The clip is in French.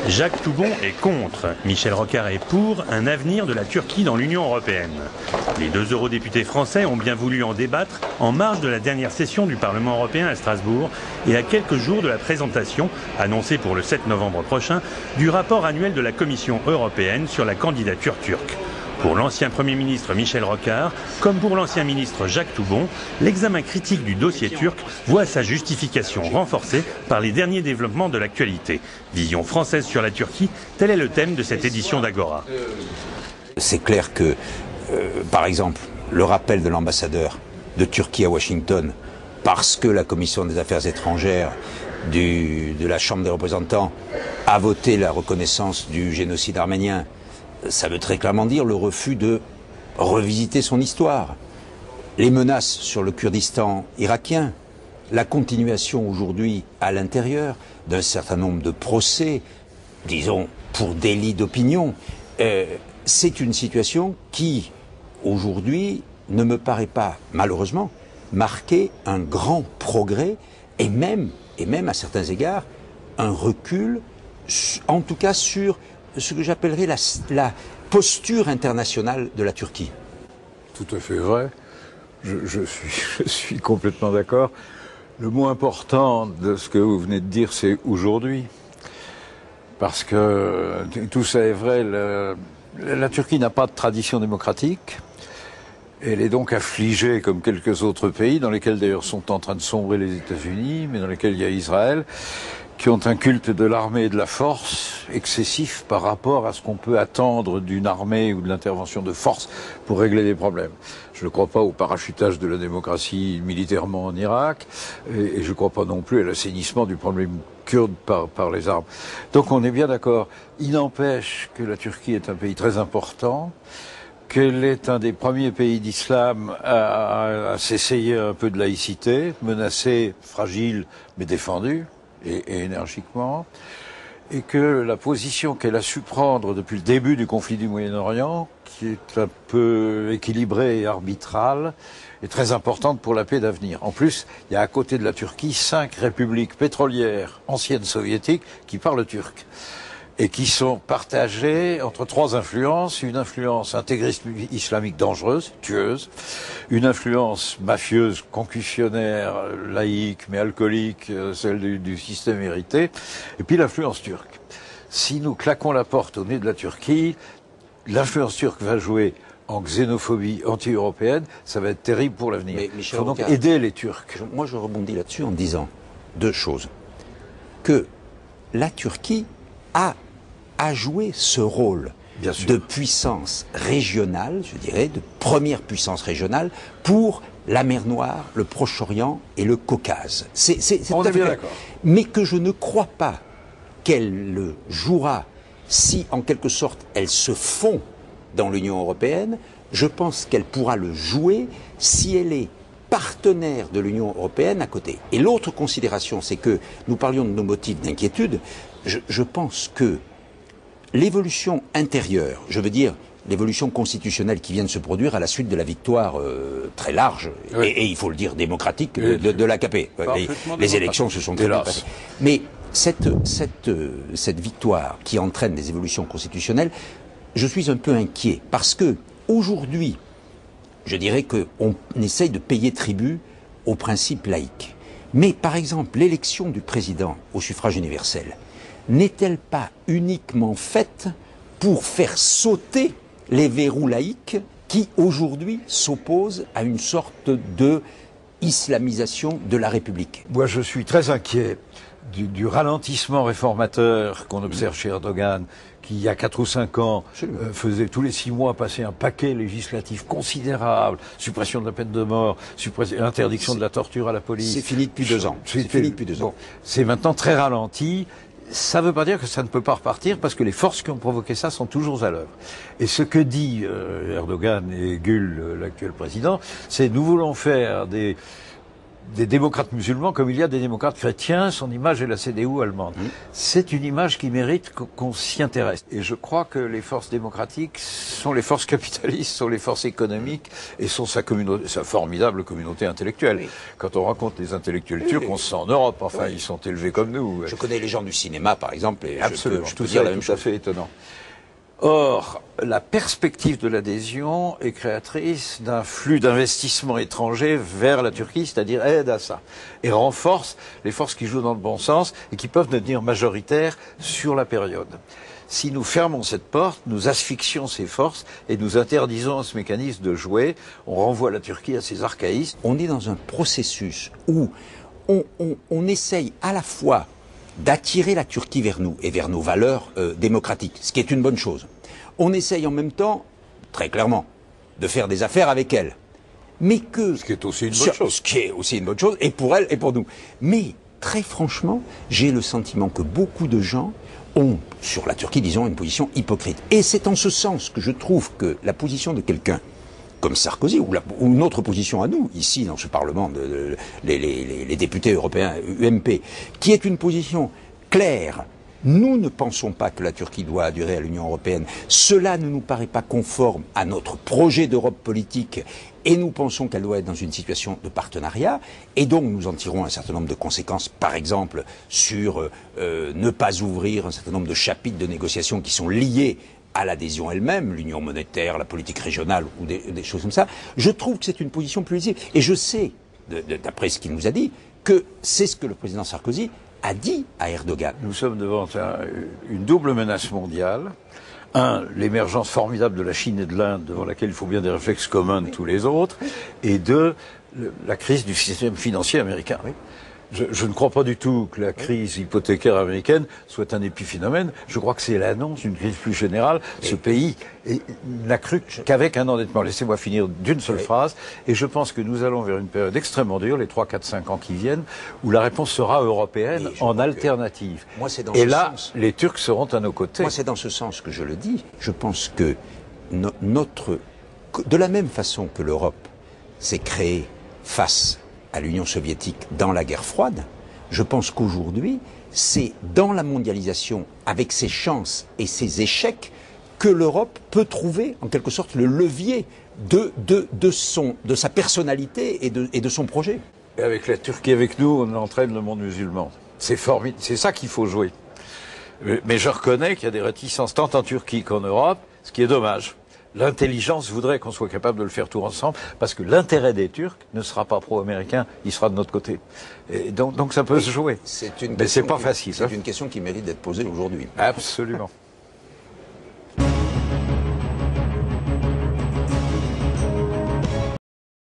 Jacques Toubon est contre, Michel Rocard est pour un avenir de la Turquie dans l'Union européenne. Les deux eurodéputés français ont bien voulu en débattre en marge de la dernière session du Parlement européen à Strasbourg et à quelques jours de la présentation, annoncée pour le 7 novembre prochain, du rapport annuel de la Commission européenne sur la candidature turque. Pour l'ancien Premier ministre Michel Rocard, comme pour l'ancien ministre Jacques Toubon, l'examen critique du dossier turc voit sa justification renforcée par les derniers développements de l'actualité. Vision française sur la Turquie, tel est le thème de cette édition d'Agora. C'est clair que, par exemple, le rappel de l'ambassadeur de Turquie à Washington, parce que la Commission des Affaires étrangères de la Chambre des représentants a voté la reconnaissance du génocide arménien, ça veut très clairement dire le refus de revisiter son histoire. Les menaces sur le Kurdistan irakien, la continuation aujourd'hui à l'intérieur d'un certain nombre de procès, disons pour délit d'opinion, c'est une situation qui, aujourd'hui, ne me paraît pas, malheureusement, marquer un grand progrès et même à certains égards, un recul, en tout cas sur ce que j'appellerais la posture internationale de la Turquie. Tout à fait vrai. Je suis complètement d'accord. Le mot important de ce que vous venez de dire, c'est aujourd'hui. Parce que tout ça est vrai. La Turquie n'a pas de tradition démocratique. Elle est donc affligée comme quelques autres pays, dans lesquels d'ailleurs sont en train de sombrer les États-Unis, mais dans lesquels il y a Israël, qui ont un culte de l'armée et de la force excessif par rapport à ce qu'on peut attendre d'une armée ou de l'intervention de force pour régler des problèmes. Je ne crois pas au parachutage de la démocratie militairement en Irak, et je ne crois pas non plus à l'assainissement du problème kurde par les armes. Donc on est bien d'accord. Il n'empêche que la Turquie est un pays très important, qu'elle est un des premiers pays d'islam à s'essayer un peu de laïcité, menacé, fragile, mais défendu. Et énergiquement, et que la position qu'elle a su prendre depuis le début du conflit du Moyen-Orient, qui est un peu équilibrée et arbitrale, est très importante pour la paix d'avenir. En plus, il y a à côté de la Turquie 5 républiques pétrolières anciennes soviétiques qui parlent turc et qui sont partagées entre 3 influences, une influence intégriste islamique dangereuse, tueuse, une influence mafieuse, concussionnaire, laïque, mais alcoolique, celle du système hérité, et puis l'influence turque. Si nous claquons la porte au nez de la Turquie, l'influence turque va jouer en xénophobie anti-européenne, ça va être terrible pour l'avenir. Il faut donc aider les Turcs. Moi je rebondis là-dessus en disant 2 choses. Que la Turquie a joué ce rôle de puissance régionale, je dirais, de première puissance régionale pour la mer Noire, le Proche-Orient et le Caucase. C'est On est bien d'accord. Mais que je ne crois pas qu'elle le jouera si, en quelque sorte, elle se fond dans l'Union européenne. Je pense qu'elle pourra le jouer si elle est partenaire de l'Union européenne à côté. Et l'autre considération, c'est que nous parlions de nos motifs d'inquiétude. Je pense que l'évolution intérieure, je veux dire l'évolution constitutionnelle qui vient de se produire à la suite de la victoire très large, et il faut le dire démocratique, de l'AKP. Les élections se sont très bien passées. Mais cette victoire qui entraîne des évolutions constitutionnelles, je suis un peu inquiet, parce que aujourd'hui, je dirais qu'on essaye de payer tribut aux principes laïques. Mais par exemple, l'élection du président au suffrage universel, n'est-elle pas uniquement faite pour faire sauter les verrous laïques qui, aujourd'hui, s'opposent à une sorte de islamisation de la République? Moi, je suis très inquiet du ralentissement réformateur qu'on observe chez Erdogan, qui, il y a 4 ou 5 ans, faisait tous les 6 mois passer un paquet législatif considérable, suppression de la peine de mort, interdiction de la torture à la police. C'est fini depuis 2 ans. C'est fini depuis 2 ans. C'est maintenant très ralenti. Ça ne veut pas dire que ça ne peut pas repartir, parce que les forces qui ont provoqué ça sont toujours à l'œuvre. Et ce que dit Erdogan et Gül, l'actuel président, c'est nous voulons faire des des démocrates musulmans comme il y a des démocrates chrétiens. Son image est la CDU allemande. C'est une image qui mérite qu'on s'y intéresse. Et je crois que les forces démocratiques sont les forces capitalistes, sont les forces économiques et sont sa formidable communauté intellectuelle. Oui. Quand on rencontre les intellectuels turcs, on se sent en Europe. Enfin, ils sont élevés comme nous. Je connais les gens du cinéma, par exemple, et absolument, je peux dire la même chose. Tout à fait étonnant. Or, la perspective de l'adhésion est créatrice d'un flux d'investissement étranger vers la Turquie, c'est-à-dire aide à ça, et renforce les forces qui jouent dans le bon sens et qui peuvent devenir majoritaires sur la période. Si nous fermons cette porte, nous asphyxions ces forces et nous interdisons à ce mécanisme de jouer, on renvoie la Turquie à ses archaïsmes. On est dans un processus où on essaye à la fois d'attirer la Turquie vers nous et vers nos valeurs démocratiques, ce qui est une bonne chose. On essaye en même temps, très clairement, de faire des affaires avec elle. Mais que... Ce qui est aussi une bonne chose. Ce qui est aussi une bonne chose, et pour elle et pour nous. Mais, très franchement, j'ai le sentiment que beaucoup de gens ont, sur la Turquie, disons, une position hypocrite. Et c'est en ce sens que je trouve que la position de quelqu'un comme Sarkozy, ou une autre position à nous, ici, dans ce Parlement, les députés européens, UMP, qui est une position claire. Nous ne pensons pas que la Turquie doit adhérer à l'Union européenne. Cela ne nous paraît pas conforme à notre projet d'Europe politique, et nous pensons qu'elle doit être dans une situation de partenariat, et donc nous en tirons un certain nombre de conséquences, par exemple, sur ne pas ouvrir un certain nombre de chapitres de négociations qui sont liés à l'adhésion elle-même, l'union monétaire, la politique régionale ou des choses comme ça. Je trouve que c'est une position plus lisible. Et je sais, d'après ce qu'il nous a dit, que c'est ce que le président Sarkozy a dit à Erdogan. Nous sommes devant une double menace mondiale. Un, l'émergence formidable de la Chine et de l'Inde, devant laquelle il faut bien des réflexes communs de tous les autres. Et deux, la crise du système financier américain. Oui. Je ne crois pas du tout que la crise hypothécaire américaine soit un épiphénomène. Je crois que c'est l'annonce d'une crise plus générale. Ce pays n'a cru qu'avec un endettement. Laissez-moi finir d'une seule phrase. Et je pense que nous allons vers une période extrêmement dure, les 3, 4, 5 ans qui viennent, où la réponse sera européenne en alternative. Moi, c'est dans et ce là, sens. Les Turcs seront à nos côtés. Moi, c'est dans ce sens que je le dis. Je pense que de la même façon que l'Europe s'est créée face à l'Union soviétique dans la guerre froide, je pense qu'aujourd'hui, c'est dans la mondialisation, avec ses chances et ses échecs, que l'Europe peut trouver, en quelque sorte, le levier de sa personnalité et de son projet. Et avec la Turquie avec nous, on entraîne le monde musulman. C'est formidable, c'est ça qu'il faut jouer. Mais je reconnais qu'il y a des réticences tant en Turquie qu'en Europe, ce qui est dommage. L'intelligence voudrait qu'on soit capable de le faire tout ensemble, parce que l'intérêt des Turcs ne sera pas pro-américain, il sera de notre côté. Et donc ça peut se jouer. Mais c'est pas facile. C'est une question qui mérite d'être posée aujourd'hui. Absolument.